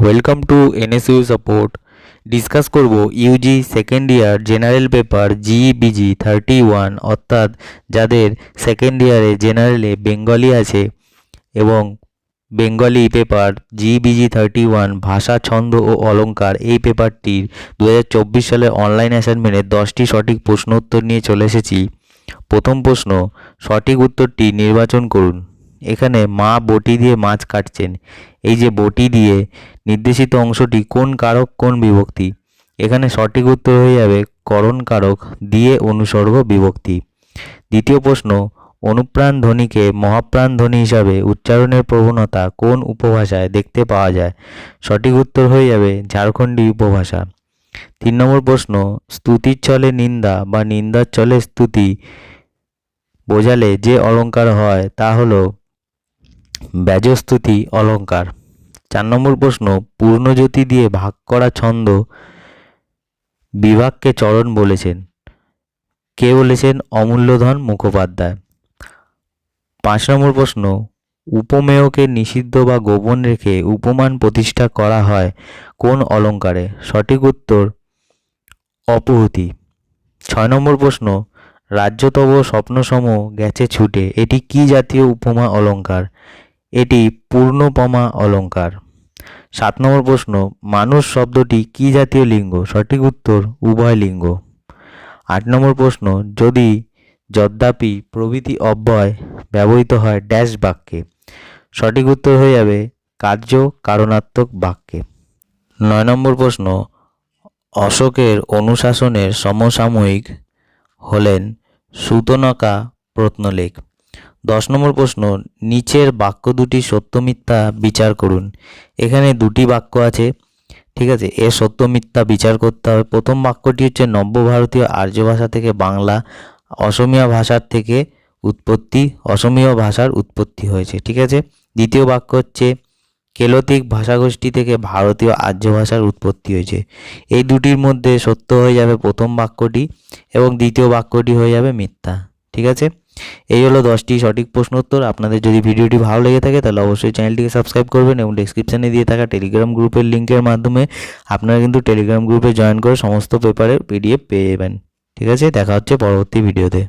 Welcome to NSU support. Discuss করব UG second year general paper GEBG 31, অর্থাৎ যাদের second ইয়ারে জেনারেলে বেঙ্গলি আছে এবং বেঙ্গলি পেপার জিইবিজি 31 ভাষা, ছন্দ ও অলঙ্কার, এই পেপারটির 2024 সালে অনলাইন অ্যাসাইনমেন্টে 10টি সঠিক প্রশ্ন উত্তর নিয়ে চলে এসেছি। প্রথম প্রশ্ন, সঠিক উত্তরটি নির্বাচন করুন। এখানে মা বটি দিয়ে মাছ কাটছেন, এই যে বটি দিয়ে নির্দেশিত অংশটি কোন কারক কোন বিভক্তি? এখানে সঠিক উত্তর হয়ে যাবে করণ কারক দিয়ে অনুসর্গ বিভক্তি। দ্বিতীয় প্রশ্ন, অনুপ্রাণ ধ্বনিকে মহাপ্রাণ ধ্বনি হিসাবে উচ্চারণের প্রবণতা কোন উপভাষায় দেখতে পাওয়া যায়? সঠিক উত্তর হয়ে যাবে ঝাড়খণ্ডী উপভাষা। 3 নম্বর প্রশ্ন, স্তুতির ছলে নিন্দা বা নিন্দার ছলে স্তুতি বোঝালে যে অলঙ্কার হয় তা হলো ব্যজস্তুতি অলঙ্কার। 4 নম্বর প্রশ্ন, পূর্ণজ্যোতি দিয়ে ভাগ করা ছন্দ বিভাগকে চরণ বলেছেন, কে বলেছেন? অমূল্যধন মুখোপাধ্যায়। 5 নম্বর প্রশ্ন, উপমেয়কে নিষিদ্ধ বা গোপন রেখে উপমান প্রতিষ্ঠা করা হয় কোন অলঙ্কারে? সঠিক উত্তর অপহুতি। 6 নম্বর প্রশ্ন, রাজ্য তব স্বপ্নসম গেছে ছুটে, এটি কি জাতীয় উপমা অলঙ্কার? এটি পূর্ণোপমা অলঙ্কার। 7 নম্বর প্রশ্ন, মানুষ শব্দটি কি জাতীয় লিঙ্গ? সঠিক উত্তর উভয় লিঙ্গ। 8 নম্বর প্রশ্ন, যদি, যদ্যাপি প্রভৃতি অব্যয় ব্যবহৃত হয় ড্যাশ বাক্যে? সঠিক উত্তর হয়ে যাবে কার্য কারণাত্মক বাক্যে। 9 নম্বর প্রশ্ন, অশোকের অনুশাসনের সমসাময়িক হলেন সুতনকা প্রত্নলেখ। 10 নম্বর প্রশ্ন, নিচের বাক্য দুটি সত্য মিথ্যা বিচার করুন। এখানে দুটি বাক্য আছে, ঠিক আছে, এর সত্য মিথ্যা বিচার করতে হবে। প্রথম বাক্যটি হচ্ছে নব্য ভারতীয় আর্য ভাষা থেকে বাংলা অসমীয়া ভাষার থেকে উৎপত্তি, অসমীয় ভাষার উৎপত্তি হয়েছে, ঠিক আছে। দ্বিতীয় বাক্য হচ্ছে কেলতিক ভাষাগোষ্ঠী থেকে ভারতীয় আর্য ভাষার উৎপত্তি হয়েছে। এই দুটির মধ্যে সত্য হয়ে যাবে প্রথম বাক্যটি এবং দ্বিতীয় বাক্যটি হয়ে যাবে মিথ্যা, ঠিক আছে। এই হলো 10টি সঠিক প্রশ্ন উত্তর। আপনাদের যদি ভিডিওটি ভালো লেগে থাকে তাহলে অবশ্যই চ্যানেলটিকে সাবস্ক্রাইব করবেন এবং ডেসক্রিপশানে দিয়ে থাকা টেলিগ্রাম গ্রুপের লিঙ্কের মাধ্যমে আপনারা কিন্তু টেলিগ্রাম গ্রুপে জয়েন করে সমস্ত পেপারের PDF পেয়ে যাবেন, ঠিক আছে। দেখা হচ্ছে পরবর্তী ভিডিওতে।